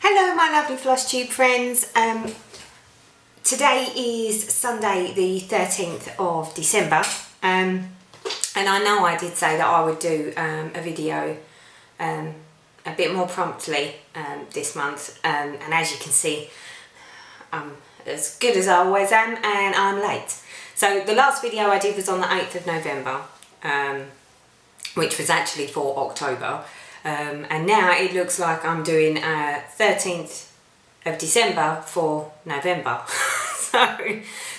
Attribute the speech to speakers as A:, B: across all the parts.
A: Hello my lovely Floss Tube friends. Today is Sunday the 13th of December and I know I did say that I would do a video a bit more promptly this month and as you can see I'm as good as I always am and I'm late. So the last video I did was on the 8th of November which was actually for October. And now it looks like I'm doing 13th of December for November.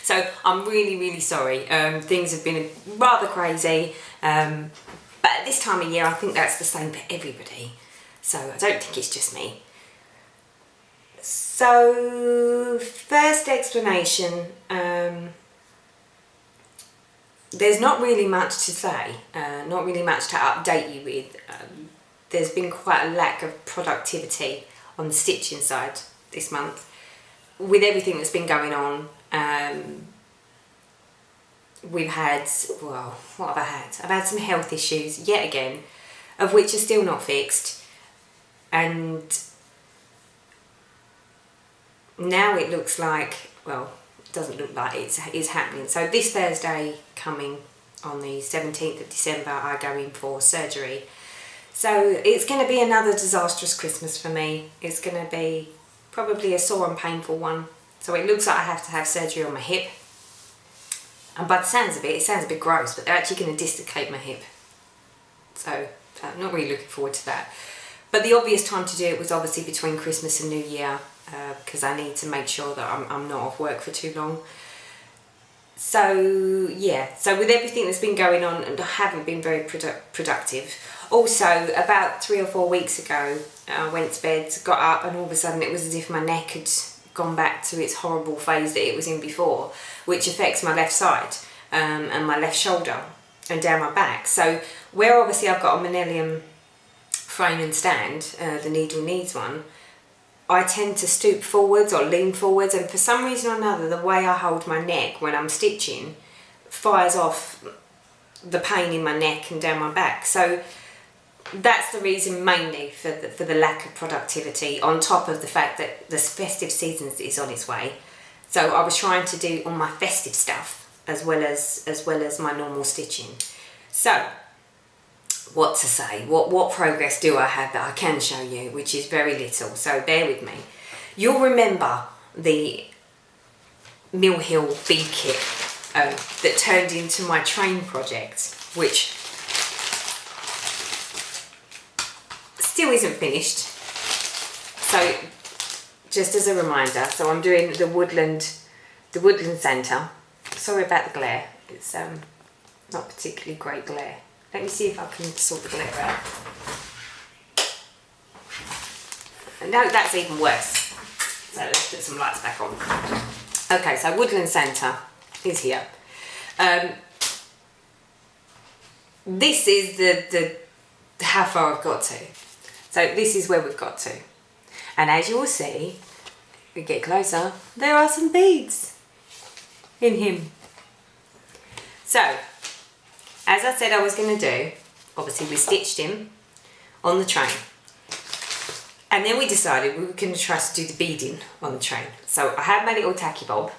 A: so I'm really sorry. Things have been rather crazy, but at this time of year I think that's the same for everybody. So I don't think it's just me. So first explanation, there's not really much to say, not really much to update you with. There's been quite a lack of productivity on the stitching side this month with everything that's been going on. We've had, well, what have I had? I've had some health issues yet again, of which are still not fixed, and now it looks like, well, it doesn't look like it's happening. So this Thursday coming on the 17th of December I go in for surgery. So it's going to be another disastrous Christmas for me. It's going to be probably a sore and painful one. So it looks like I have to have surgery on my hip. And by the sounds of it, it sounds a bit gross, but they're actually going to dislocate my hip. So I'm not really looking forward to that. But the obvious time to do it was obviously between Christmas and New Year, because I need to make sure that I'm not off work for too long. So yeah, so with everything that's been going on, and I haven't been very productive. Also, about 3 or 4 weeks ago, I went to bed, got up, and all of a sudden it was as if my neck had gone back to its horrible phase that it was in before, which affects my left side and my left shoulder and down my back. So where obviously I've got a Manelium frame and stand, the needle needs one, I tend to stoop forwards or lean forwards, and for some reason or another the way I hold my neck when I'm stitching fires off the pain in my neck and down my back. So that's the reason mainly for the lack of productivity, on top of the fact that the festive season is on its way. So I was trying to do all my festive stuff as well as my normal stitching. So what to say, what progress do I have that I can show you, which is very little, so bear with me. You'll remember the Mill Hill bead kit that turned into my train project, which still isn't finished. So just as a reminder, so I'm doing the Woodland Center. Sorry about the glare, it's not particularly great glare. Let me see if I can sort the glare out. No, that's even worse. So let's put some lights back on. Okay, so Woodland Center is here. This is the how far I've got to. So this is where we've got to. And as you will see, if we get closer, there are some beads in him. So, as I said I was going to do, obviously we stitched him on the train. And then we decided we were going to try to do the beading on the train. So I had my little tacky bob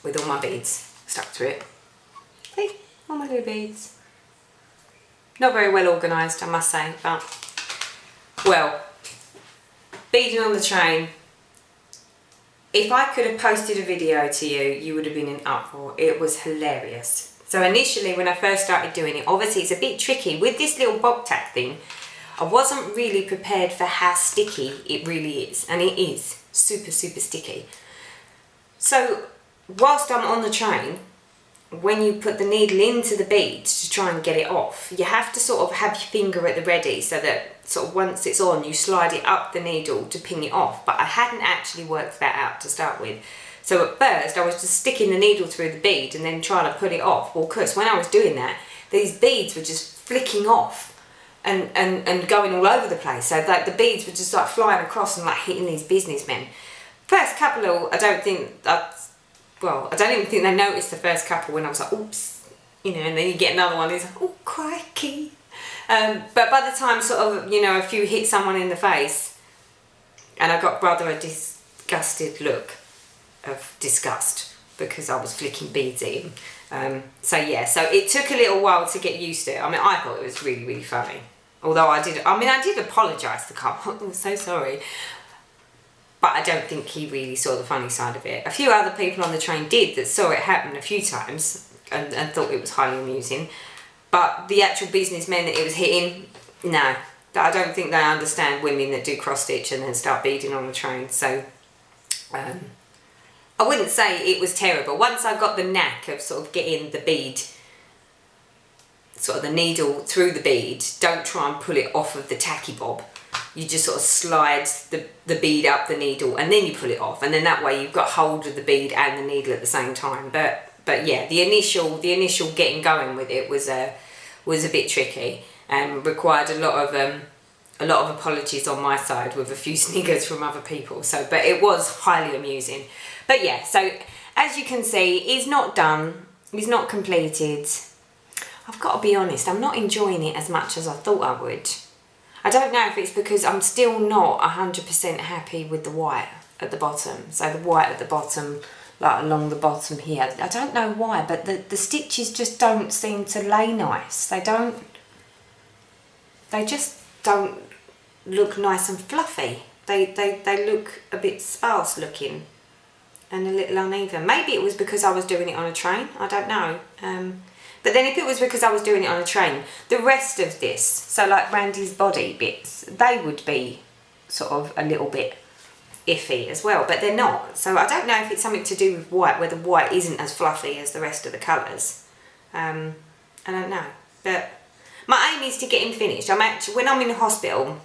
A: with all my beads stuck to it. See, all my little beads. Not very well organised, I must say, but, well, beading on the train. If I could have posted a video to you, you would have been in uproar. It was hilarious. So initially, when I first started doing it, obviously it's a bit tricky. With this little bob tack thing, I wasn't really prepared for how sticky it really is. And it is super sticky. So, whilst I'm on the train, when you put the needle into the bead to try and get it off, you have to sort of have your finger at the ready so that sort of once it's on, you slide it up the needle to pin it off. But I hadn't actually worked that out to start with. So at first I was just sticking the needle through the bead and then trying to put it off. Well, because when I was doing that, these beads were just flicking off and going all over the place. So like the beads were just like flying across and like hitting these businessmen. First couple of, I don't even think they noticed the first couple when I was like, oops, you know, and then you get another one, it's like, oh, crikey. But by the time sort of, you know, if you hit someone in the face, And I got rather a disgusted look of disgust because I was flicking beads at him. So yeah, so it took a little while to get used to it. I mean, I thought it was really, really funny. Although I did apologise to Carl. I'm so sorry. But I don't think he really saw the funny side of it. A few other people on the train did that saw it happen a few times and thought it was highly amusing. But the actual businessmen that it was hitting, no. I don't think they understand women that do cross stitch and then start beading on the train. So I wouldn't say it was terrible. Once I got the knack of sort of getting the bead, sort of the needle through the bead, don't try and pull it off of the tacky bob. You just sort of slide the bead up the needle and then you pull it off, and then that way you've got hold of the bead and the needle at the same time. But yeah, the initial getting going with it was a bit tricky and required a lot of apologies on my side with a few sniggers from other people. So, but it was highly amusing. But yeah, so as you can see, he's not done. He's not completed. I've got to be honest, I'm not enjoying it as much as I thought I would. I don't know if it's because I'm still not 100% happy with the white at the bottom. So the white at the bottom, like along the bottom here. I don't know why, but the stitches just don't seem to lay nice. They just don't look nice and fluffy. They look a bit sparse looking and a little uneven. Maybe it was because I was doing it on a train. I don't know. But then if it was because I was doing it on a train, the rest of this, so like Randy's body bits, they would be sort of a little bit iffy as well, but they're not. So I don't know if it's something to do with white, where the white isn't as fluffy as the rest of the colours. I don't know. But my aim is to get him finished. I'm actually, when I'm in the hospital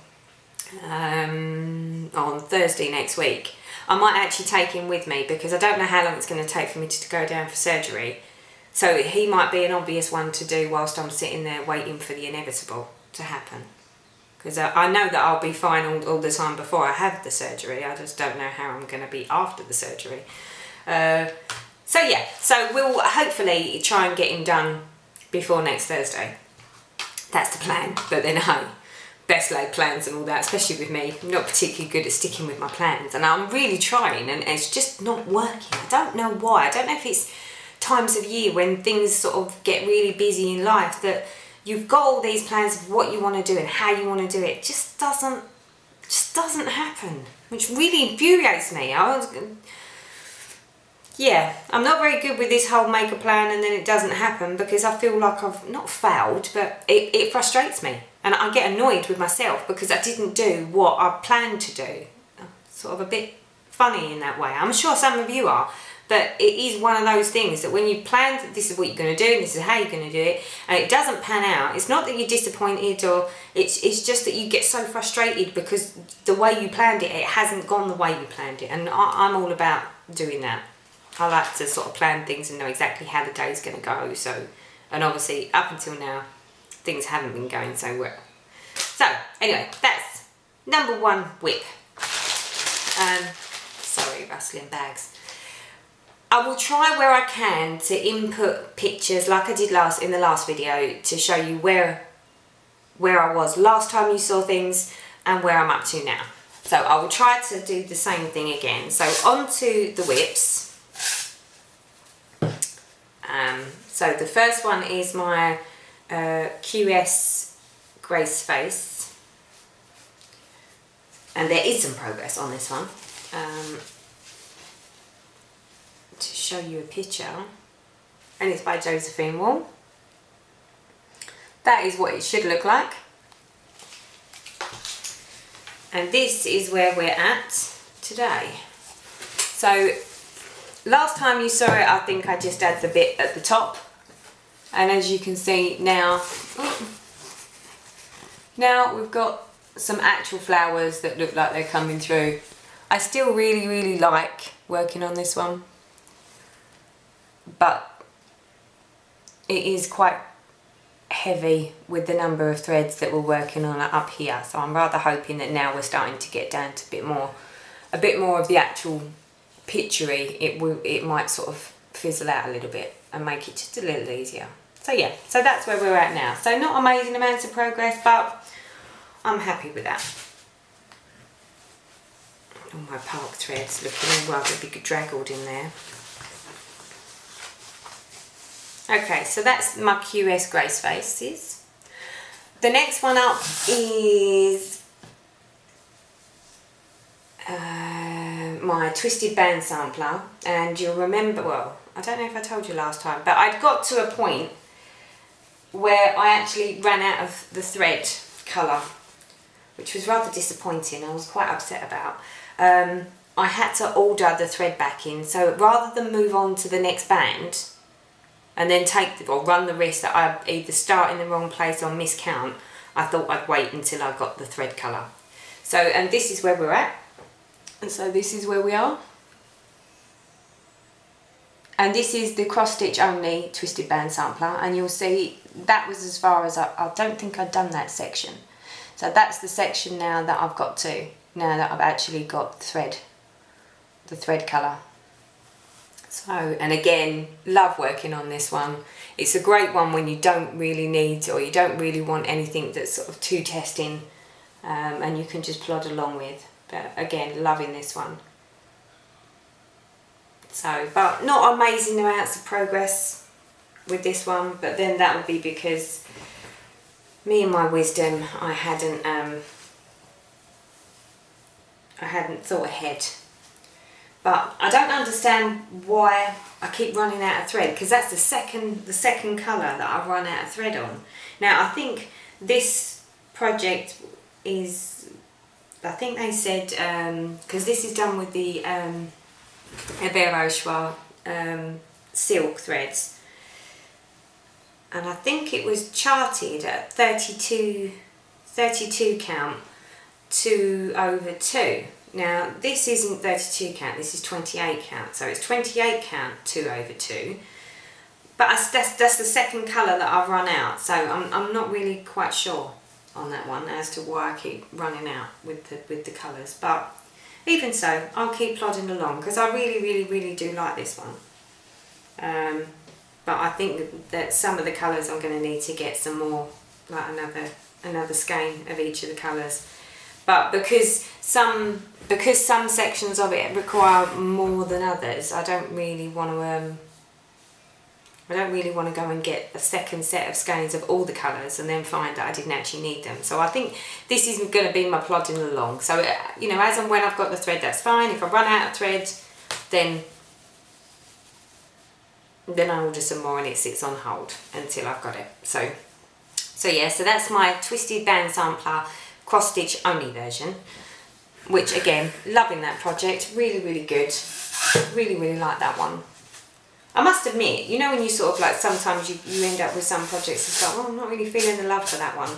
A: on Thursday next week, I might actually take him with me because I don't know how long it's going to take for me to go down for surgery. So he might be an obvious one to do whilst I'm sitting there waiting for the inevitable to happen. Because I know that I'll be fine all the time before I have the surgery. I just don't know how I'm going to be after the surgery. So yeah, so we'll hopefully try and get him done before next Thursday. That's the plan. But then, hey, best laid plans and all that, especially with me. I'm not particularly good at sticking with my plans. And I'm really trying and it's just not working. I don't know why. I don't know if it's times of year when things sort of get really busy in life that you've got all these plans of what you want to do and how you want to do it. It just doesn't happen, which really infuriates me. Yeah, I'm not very good with this whole make a plan and then it doesn't happen because I feel like I've not failed, but it frustrates me and I get annoyed with myself because I didn't do what I planned to do. Sort of a bit funny in that way. I'm sure some of you are. But it is one of those things that when you plan that this is what you're going to do and this is how you're going to do it and it doesn't pan out, it's not that you're disappointed or it's just that you get so frustrated because the way you planned it hasn't gone the way you planned it, and I'm all about doing that. I like to sort of plan things and know exactly how the day's going to go. So, and obviously up until now things haven't been going so well. So anyway, that's number one whip. Sorry, rustling bags. I will try where I can to input pictures like I did in the last video to show you where I was last time you saw things and where I'm up to now. So I will try to do the same thing again. So onto the whips. So the first one is my QS Grace Face. And there is some progress on this one. To show you a picture, and it's by Josephine Wall. That is what it should look like, and this is where we're at today. So last time you saw it, I think I just had the bit at the top, and as you can see now we've got some actual flowers that look like they're coming through. I still really like working on this one, but it is quite heavy with the number of threads that we're working on up here, so I'm rather hoping that now we're starting to get down to a bit more of the actual pictury. It might sort of fizzle out a little bit and make it just a little easier. So yeah, so that's where we're at now. So not amazing amounts of progress, but I'm happy with that. All my park threads looking all rather big draggled in there. Okay, so that's my QS Grace Faces. The next one up is my Twisted Band Sampler, and you'll remember, well, I don't know if I told you last time, but I'd got to a point where I actually ran out of the thread colour, which was rather disappointing. I was quite upset about. I had to order the thread back in, so rather than move on to the next band and then run the risk that I either start in the wrong place or miscount, I thought I'd wait until I got the thread colour. So, and this is where we're at, and so this is where we are. And this is the cross stitch only Twisted Band Sampler, and you'll see that was as far as I don't think I'd done that section. So that's the section now that I've got to, now that I've actually got the thread colour. So, and again, love working on this one. It's a great one when you don't really need, or you don't really want anything that's sort of too testing, and you can just plod along with. But again, loving this one. So, but not amazing amounts of progress with this one, but then that would be because me and my wisdom, I hadn't thought ahead. But I don't understand why I keep running out of thread, because that's the second colour that I've run out of thread on. Now I think this project is, I think they said, because this is done with the Evero Schwa silk threads, and I think it was charted at 32 count 2/2. Now this isn't 32 count, this is 28 count, so it's 28 count 2/2, but that's the second colour that I've run out, so I'm not really quite sure on that one as to why I keep running out with the colours, but even so, I'll keep plodding along because I really do like this one. But I think that some of the colours I'm going to need to get some more, like another skein of each of the colours. But because some sections of it require more than others, I don't really want to go and get a second set of skeins of all the colours and then find that I didn't actually need them. So I think this is going to be my plodding along. So, you know, as and when I've got the thread, that's fine. If I run out of thread, then I order some more and it sits on hold until I've got it. So yeah, so that's my Twisted Band Sampler cross stitch only version, which again, loving that project, really good, really like that one. I must admit, you know, when you sort of like, sometimes you end up with some projects and start, oh, I'm not really feeling the love for that one.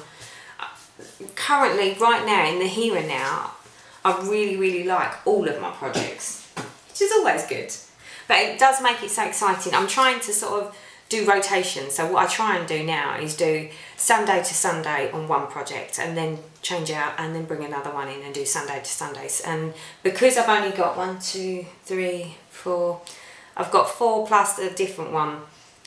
A: Currently, right now, in the here and now, I really like all of my projects, which is always good. But it does make it so exciting. I'm trying to sort of do rotation. So what I try and do now is do Sunday to Sunday on one project and then change out and then bring another one in and do Sunday to Sundays. And because I've only got 1, 2, 3, 4... I've got 4 plus a different one,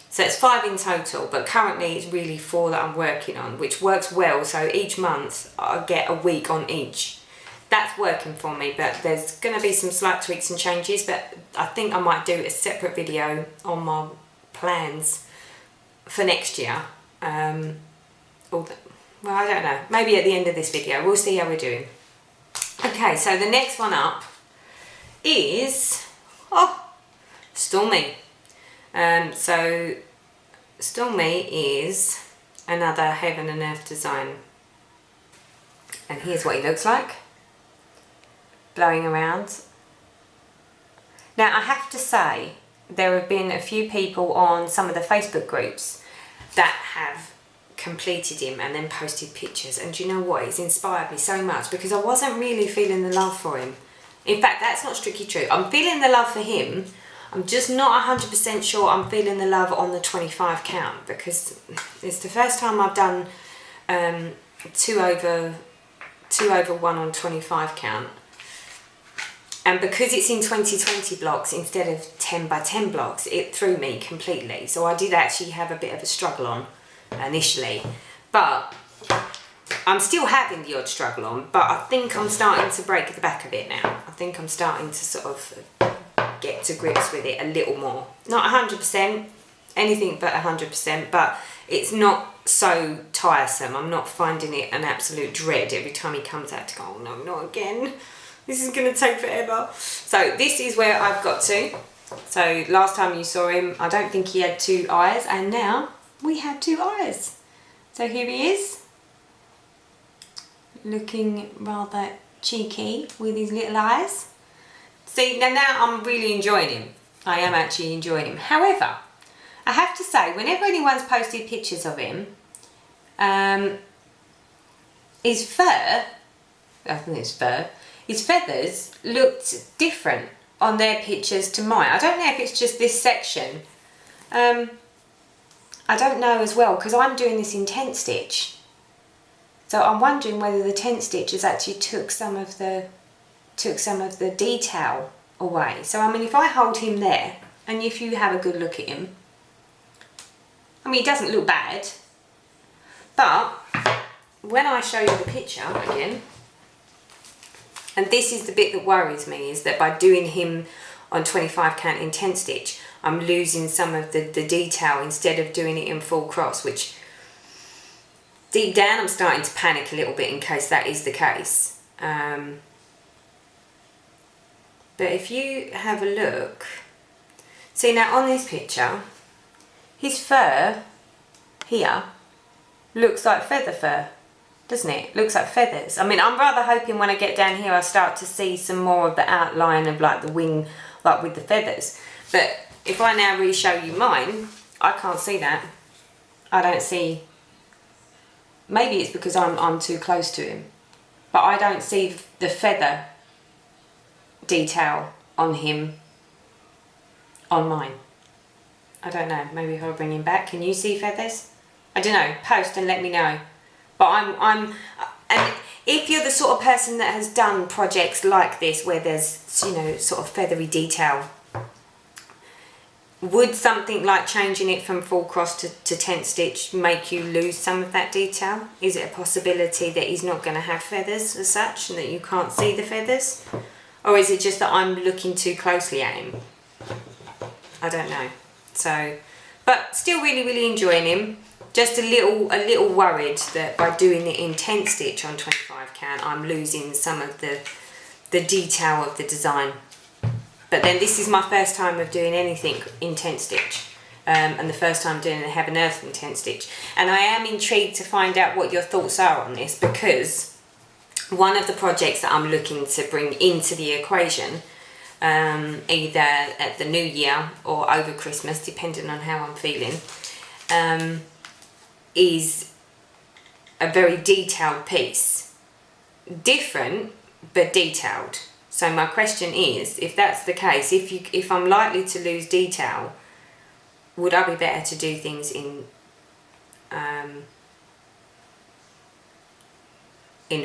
A: so it's 5 in total, but currently it's really 4 that I'm working on, which works well. So each month I get a week on each. That's working for me, but there's going to be some slight tweaks and changes, but I think I might do a separate video on my plans for next year. Well, I don't know, maybe at the end of this video, we'll see how we're doing. Okay, so the next one up is, Stormy. So Stormy is another Heaven and Earth design, and here's what he looks like blowing around. Now I have to say, there have been a few people on some of the Facebook groups that have completed him and then posted pictures, and do you know what, it's inspired me so much, because I wasn't really feeling the love for him. In fact, that's not strictly true. I'm feeling the love for him, I'm just not 100% sure I'm feeling the love on the 25 count, because it's the first time I've done 2/1 on 25 count, and because it's in 2020 blocks instead of 10 by 10 blocks, it threw me completely. So I did actually have a bit of a struggle on initially, but I'm still having the odd struggle on, but I think I'm starting to break the back of it now. I think I'm starting to sort of get to grips with it a little more. Not 100%, anything but 100%, but it's not so tiresome. I'm not finding it an absolute dread every time he comes out to go, oh no, not again. This is going to take forever. So this is where I've got to. So last time you saw him, I don't think he had 2 eyes, and now we have 2 eyes. So here he is, looking rather cheeky with his little eyes. See, now I'm really enjoying him. I am actually enjoying him. However, I have to say, whenever anyone's posted pictures of him, his fur, I think it's fur, his feathers looked different on their pictures to mine. I don't know if it's just this section. I don't know as well, because I'm doing this in tent stitch. So I'm wondering whether the tent stitches actually took some of the detail away. So I mean, if I hold him there, and if you have a good look at him, I mean, he doesn't look bad, but when I show you the picture again, and this is the bit that worries me, is that by doing him on 25 count in tent stitch, I'm losing some of the detail instead of doing it in full cross, which deep down I'm starting to panic a little bit in case that is the case. But if you have a look, see now on this picture, his fur here looks like feather fur, doesn't it? Looks like feathers. I mean, I'm rather hoping when I get down here I start to see some more of the outline of like the wing, like with the feathers. But if I now re-show you mine, I can't see that. I don't see, maybe it's because I'm too close to him, but I don't see the feather detail on him on mine. I don't know, maybe if I bring him back, can you see feathers? I don't know, post and let me know. But and if you're the sort of person that has done projects like this where there's, you know, sort of feathery detail, would something like changing it from full cross to tent stitch make you lose some of that detail? Is it a possibility that he's not going to have feathers as such and that you can't see the feathers? Or is it just that I'm looking too closely at him? I don't know. So, but still really enjoying him. Just a little worried that by doing it in tent stitch on 25 count, I'm losing some of the detail of the design. But then this is my first time of doing anything in tent stitch, and the first time doing a Heaven Earth in tent stitch. And I am intrigued to find out what your thoughts are on this, because one of the projects that I'm looking to bring into the equation, either at the new year or over Christmas, depending on how I'm feeling, is a very detailed piece. Different, but detailed. So my question is, if that's the case, if I'm likely to lose detail, would I be better to do things in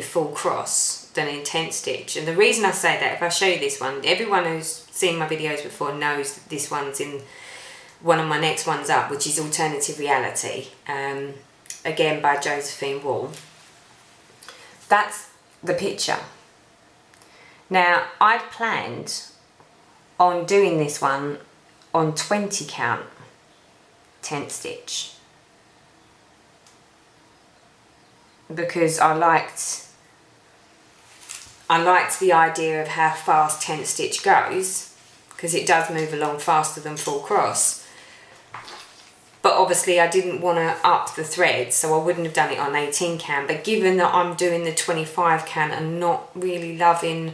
A: full cross than in tent stitch? And the reason I say that, if I show you this one, everyone who's seen my videos before knows that this one's in one of my next ones up, which is Alternative Reality, again by Josephine Wall. That's the picture. Now, I'd planned on doing this one on 20 count tent stitch, because I liked the idea of how fast tent stitch goes, because it does move along faster than full cross. But obviously I didn't want to up the thread, so I wouldn't have done it on 18 count. But given that I'm doing the 25 count and not really loving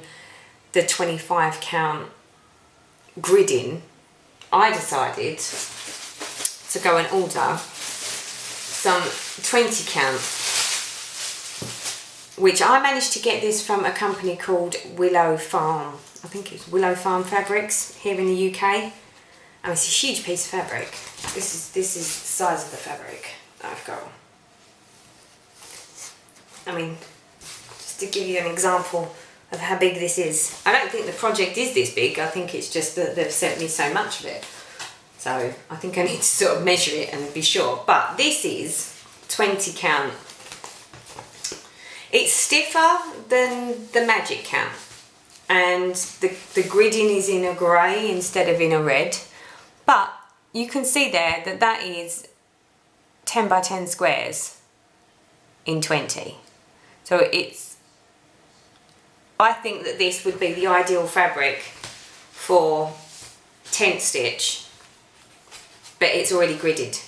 A: the 25 count gridding, I decided to go and order some 20 count, which I managed to get this from a company called Willow Farm. I think it's Willow Farm Fabrics here in the UK. And it's a huge piece of fabric. This is the size of the fabric that I've got. I mean, just to give you an example of how big this is. I don't think the project is this big. I think it's just that they've sent me so much of it. So I think I need to sort of measure it and be sure. But this is 20 count It's stiffer than the Magic Count, and the gridding is in a grey instead of in a red, but you can see there that that is 10 by 10 squares in 20. So I think that this would be the ideal fabric for tent stitch, but it's already gridded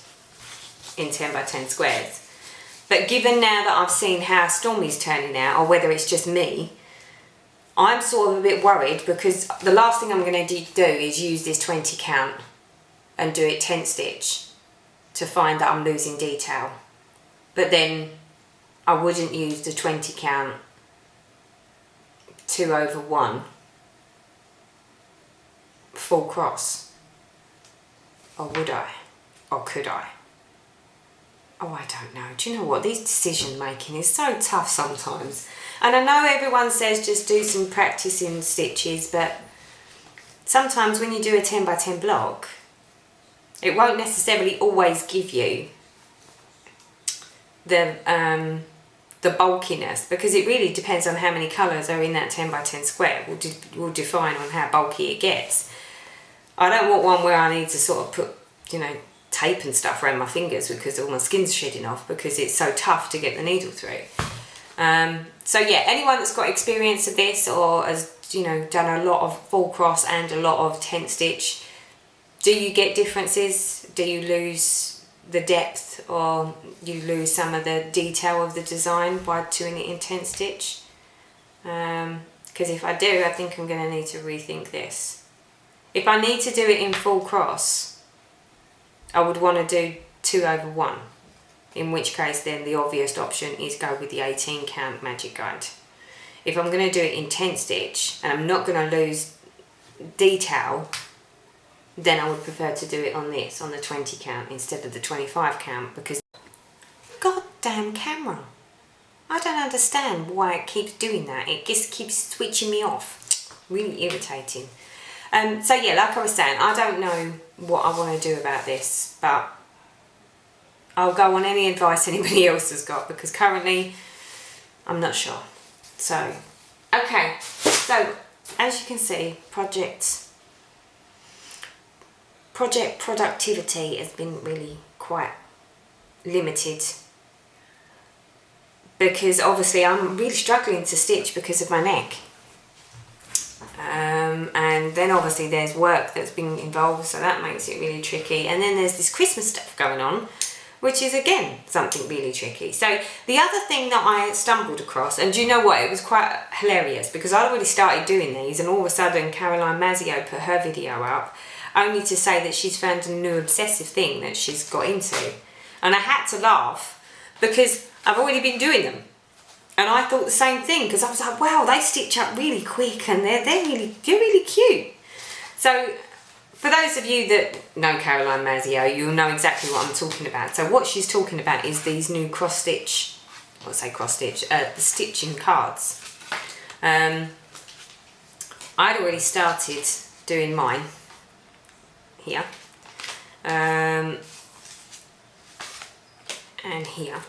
A: in 10 by 10 squares. But given now that I've seen how Stormy's turning out, or whether it's just me, I'm sort of a bit worried, because the last thing I'm going to do is use this 20 count and do it tent stitch to find that I'm losing detail. But then I wouldn't use the 20 count 2/1 full cross. Or would I? Or could I? Oh, I don't know. Do you know what? This decision making is so tough sometimes. And I know everyone says just do some practicing stitches, but sometimes when you do a 10 by 10 block, it won't necessarily always give you the bulkiness, because it really depends on how many colours are in that 10 by 10 square will define on how bulky it gets. I don't want one where I need to sort of put, you know, tape and stuff around my fingers because all my skin's shedding off, because it's so tough to get the needle through. So yeah, anyone that's got experience of this, or has, you know, done a lot of full cross and a lot of tent stitch, do you get differences? Do you lose the depth, or you lose some of the detail of the design by doing it in tent stitch? Because if I do, I think I'm going to need to rethink this. If I need to do it in full cross, I would want to do 2/1, in which case then the obvious option is go with the 18 count Magic Guide. If I'm going to do it in tent stitch and I'm not going to lose detail, then I would prefer to do it on this, on the 20 count instead of the 25 count, because goddamn camera, I don't understand why it keeps doing that. It just keeps switching me off. Really irritating. So yeah, like I was saying, I don't know what I want to do about this, but I'll go on any advice anybody else has got, because currently I'm not sure. So, okay, so as you can see, project productivity has been really quite limited, because obviously I'm really struggling to stitch because of my neck. And then obviously there's work that's been involved, so that makes it really tricky. And then there's this Christmas stuff going on, which is again something really tricky. So the other thing that I stumbled across, and do you know what, it was quite hilarious, because I'd already started doing these, and all of a sudden Caroline Mazzio put her video up, only to say that she's found a new obsessive thing that she's got into. And I had to laugh, because I've already been doing them. And I thought the same thing, because I was like, wow, they stitch up really quick, and they're really cute. So for those of you that know Caroline Mazzio, you'll know exactly what I'm talking about. So what she's talking about is these new the stitching cards. I'd already started doing mine here, and here.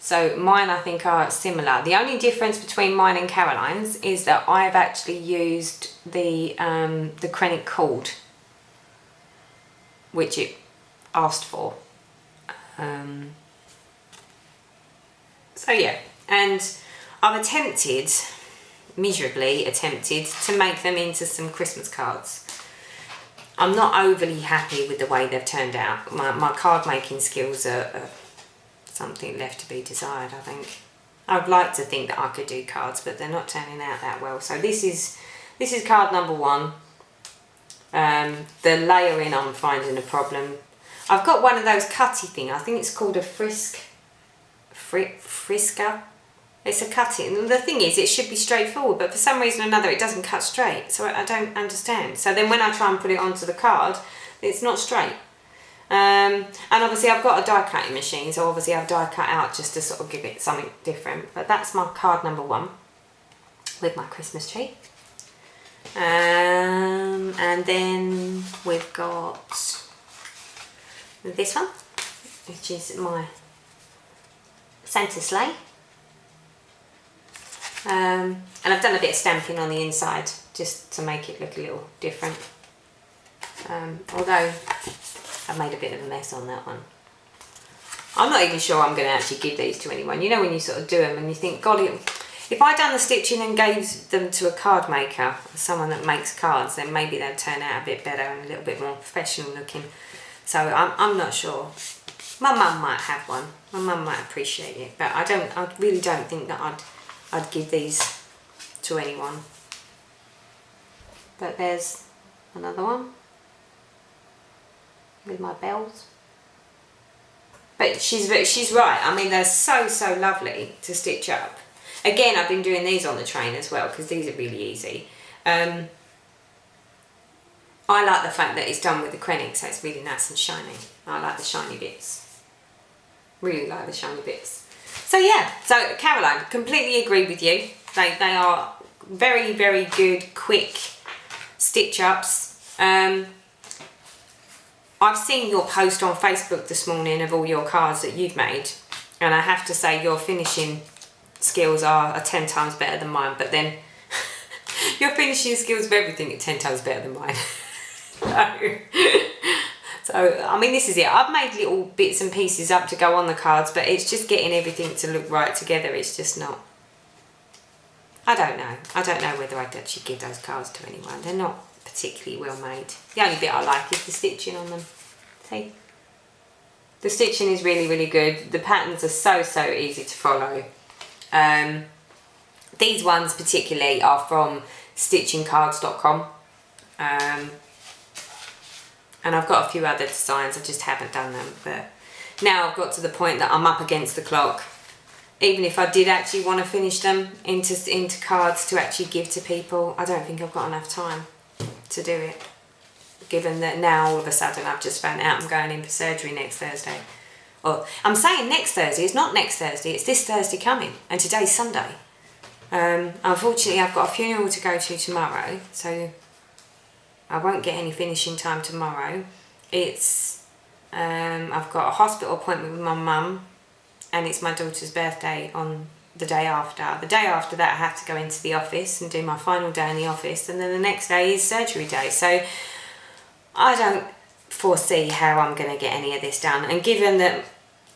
A: So mine, I think, are similar. The only difference between mine and Caroline's is that I've actually used the Krennic cord, which it asked for. So yeah, and I've miserably attempted to make them into some Christmas cards. I'm not overly happy with the way they've turned out. My card making skills are something left to be desired, I think. I'd like to think that I could do cards, but they're not turning out that well. So this is card number 1. The layering, I'm finding a problem. I've got one of those cutty thing. I think it's called a frisker. It's a cutting. And the thing is, it should be straightforward, but for some reason or another, it doesn't cut straight. So I don't understand. So then when I try and put it onto the card, it's not straight. And obviously I've got a die cutting machine, so obviously I've die cut out just to sort of give it something different. But that's my card number 1 with my Christmas tree. And then we've got this one, which is my Santa sleigh. And I've done a bit of stamping on the inside just to make it look a little different. Although I've made a bit of a mess on that one. I'm not even sure I'm going to actually give these to anyone. You know when you sort of do them and you think, God, if I'd done the stitching and gave them to a card maker, someone that makes cards, then maybe they'd turn out a bit better and a little bit more professional looking. So I'm not sure. My mum might have one. My mum might appreciate it, but I really don't think that I'd give these to anyone. But there's another one with my bells. But she's right. I mean, they're so lovely to stitch up. Again, I've been doing these on the train as well because these are really easy. I like the fact that it's done with acrylic, so it's really nice and shiny. I like the shiny bits. Really like the shiny bits. So yeah, so Caroline, completely agree with you. They are very good, quick stitch ups. I've seen your post on Facebook this morning of all your cards that you've made, and I have to say your finishing skills are 10 times better than mine, but then your finishing skills of everything are 10 times better than mine. So I mean, this is it. I've made little bits and pieces up to go on the cards, but it's just getting everything to look right together. It's just not. I don't know whether I'd actually give those cards to anyone. They're not particularly well made. The only bit I like is the stitching on them. See? The stitching is really good. The patterns are so easy to follow. These ones particularly are from stitchingcards.com. And I've got a few other designs, I just haven't done them. But now I've got to the point that I'm up against the clock. Even if I did actually want to finish them into cards to actually give to people, I don't think I've got enough time to do it. Given that now all of a sudden I've just found out I'm going in for surgery next Thursday. Well, I'm saying next Thursday, it's not next Thursday, it's this Thursday coming, and today's Sunday. Unfortunately I've got a funeral to go to tomorrow, so I won't get any finishing time tomorrow. I've got a hospital appointment with my mum, and it's my daughter's birthday on the day after. The day after that I have to go into the office and do my final day in the office, and then the next day is surgery day. So I don't foresee how I'm going to get any of this done. And given that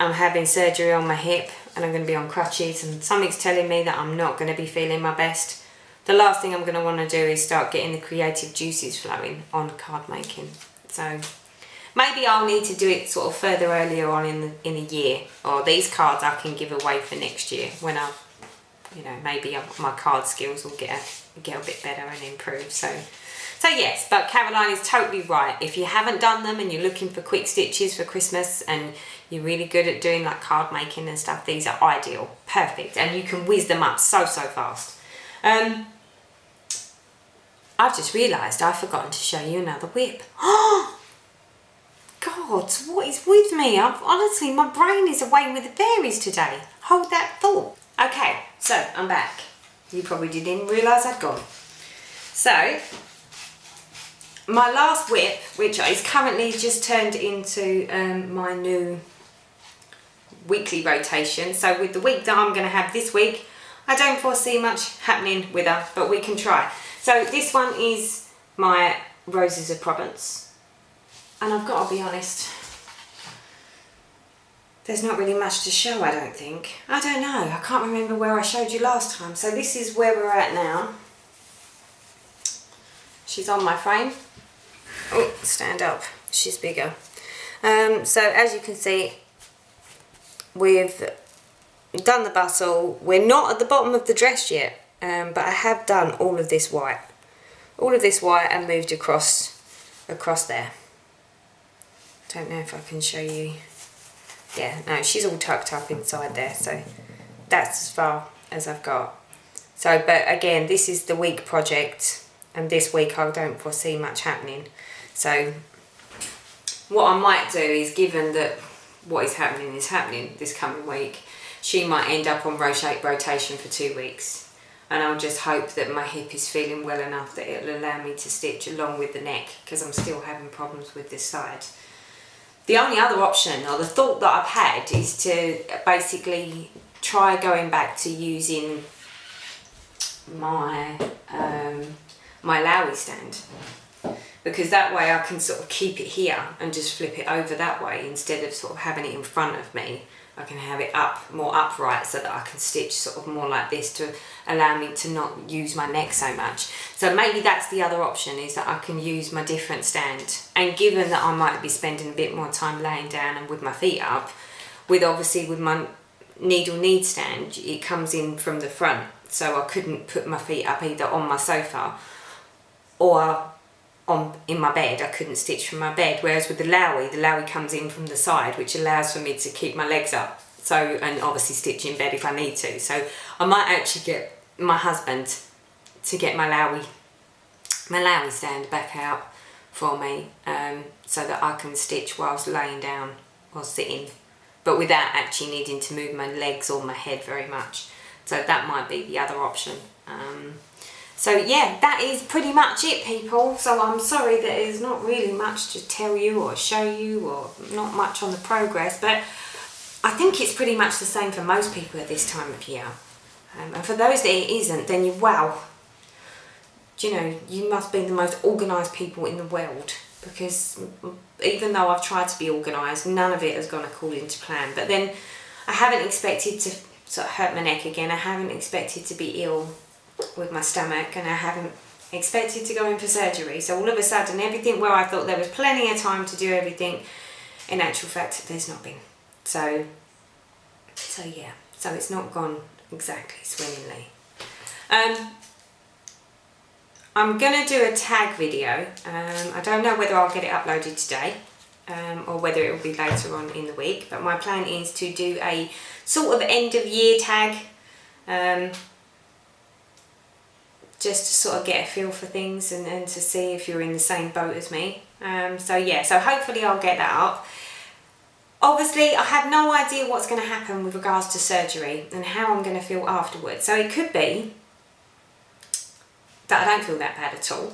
A: I'm having surgery on my hip and I'm going to be on crutches and something's telling me that I'm not going to be feeling my best, the last thing I'm going to want to do is start getting the creative juices flowing on card making. So maybe I'll need to do it sort of further earlier on in a year, or these cards I can give away for next year when maybe my card skills will get a bit better and improve. So yes, but Caroline is totally right. If you haven't done them and you're looking for quick stitches for Christmas and you're really good at doing like card making and stuff, these are ideal, perfect, and you can whiz them up so fast. I've just realised I've forgotten to show you another whip. Oh, God, what is with me? Honestly, my brain is away with the fairies today. Hold that thought. Okay, so I'm back. You probably didn't realise I'd gone. So, my last whip, which is currently just turned into my new weekly rotation. So with the week that I'm going to have this week, I don't foresee much happening with her, but we can try. So this one is my Roses of Provence. And I've got to be honest, there's not really much to show, I don't think. I don't know, I can't remember where I showed you last time. So this is where we're at now. She's on my frame. Oh, stand up, she's bigger. So as you can see, we've done the bustle. We're not at the bottom of the dress yet, but I have done all of this white. All of this white and moved across there. Don't know if I can show you. Yeah, no, she's all tucked up inside there, so that's as far as I've got. So, but again, this is the week project, and this week I don't foresee much happening. So what I might do is, given that what is happening this coming week, she might end up on rotation for 2 weeks. And I'll just hope that my hip is feeling well enough that it'll allow me to stitch along with the neck, because I'm still having problems with this side. The only other option, or the thought that I've had, is to basically try going back to using my my Lowy stand, because that way I can sort of keep it here and just flip it over that way instead of sort of having it in front of me. I can have it up more upright so that I can stitch sort of more like this to allow me to not use my neck so much. So maybe that's the other option, is that I can use my different stand. And given that I might be spending a bit more time laying down and with my feet up, with my needle need stand, it comes in from the front, so I couldn't put my feet up either on my sofa or in my bed. I couldn't stitch from my bed, whereas with the Lowy comes in from the side, which allows for me to keep my legs up, so, and obviously stitch in bed if I need to. So I might actually get my husband to get my Lowy stand back out for me, so that I can stitch whilst laying down or sitting, but without actually needing to move my legs or my head very much. So that might be the other option. So yeah, that is pretty much it, people. So I'm sorry that there's not really much to tell you or show you, or not much on the progress, but I think it's pretty much the same for most people at this time of year. And for those that it isn't, then you must be the most organised people in the world, because even though I've tried to be organised, none of it has gone according to plan. But then I haven't expected to sort of hurt my neck again. I haven't expected to be ill with my stomach, and I haven't expected to go in for surgery. So all of a sudden, everything where I thought there was plenty of time to do everything, in actual fact there's not been. So yeah, so it's not gone exactly swimmingly. I'm gonna do a tag video. I don't know whether I'll get it uploaded today, or whether it will be later on in the week, but my plan is to do a sort of end of year tag, just to sort of get a feel for things and to see if you're in the same boat as me. So yeah, so hopefully I'll get that up. Obviously I have no idea what's going to happen with regards to surgery and how I'm going to feel afterwards. So it could be that I don't feel that bad at all.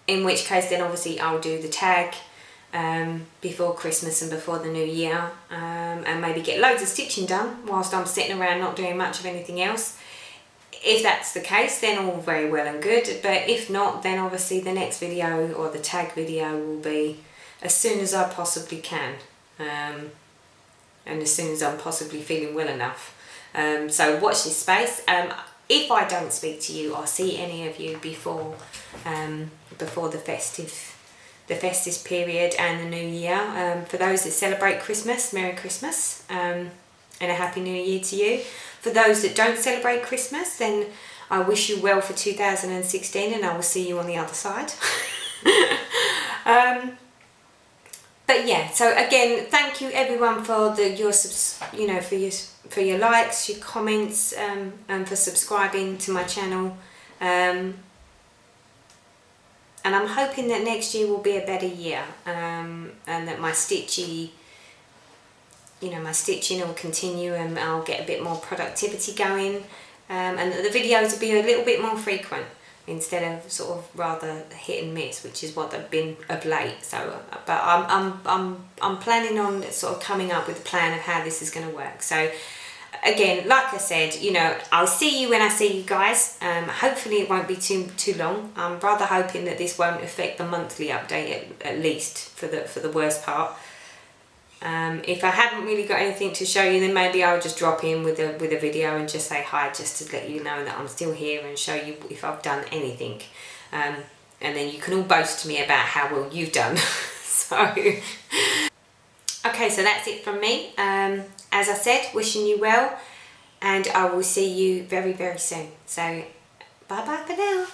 A: In which case then obviously I'll do the tag before Christmas and before the new year, and maybe get loads of stitching done whilst I'm sitting around not doing much of anything else. If that's the case, then all very well and good, but if not, then obviously the next video or the tag video will be as soon as I possibly can, and as soon as I'm possibly feeling well enough. So watch this space. If I don't speak to you or see any of you before the festive period and the new year, for those that celebrate Christmas, Merry Christmas, and a Happy New Year to you. For those that don't celebrate Christmas, then I wish you well for 2016, and I will see you on the other side. But yeah, so again, thank you everyone for your likes, your comments, and for subscribing to my channel. And I'm hoping that next year will be a better year, and that my stitching will continue, and I'll get a bit more productivity going, and that the videos will be a little bit more frequent instead of sort of rather hit and miss, which is what they've been of late. So, but I'm planning on sort of coming up with a plan of how this is going to work. So again, like I said, I'll see you when I see you guys. Hopefully it won't be too long. I'm rather hoping that this won't affect the monthly update, at least for the worst part. If I haven't really got anything to show you, then maybe I'll just drop in with a video and just say hi, just to let you know that I'm still here and show you if I've done anything. And then you can all boast to me about how well you've done. So, okay, so that's it from me. As I said, wishing you well, and I will see you very, very soon. So, bye-bye for now.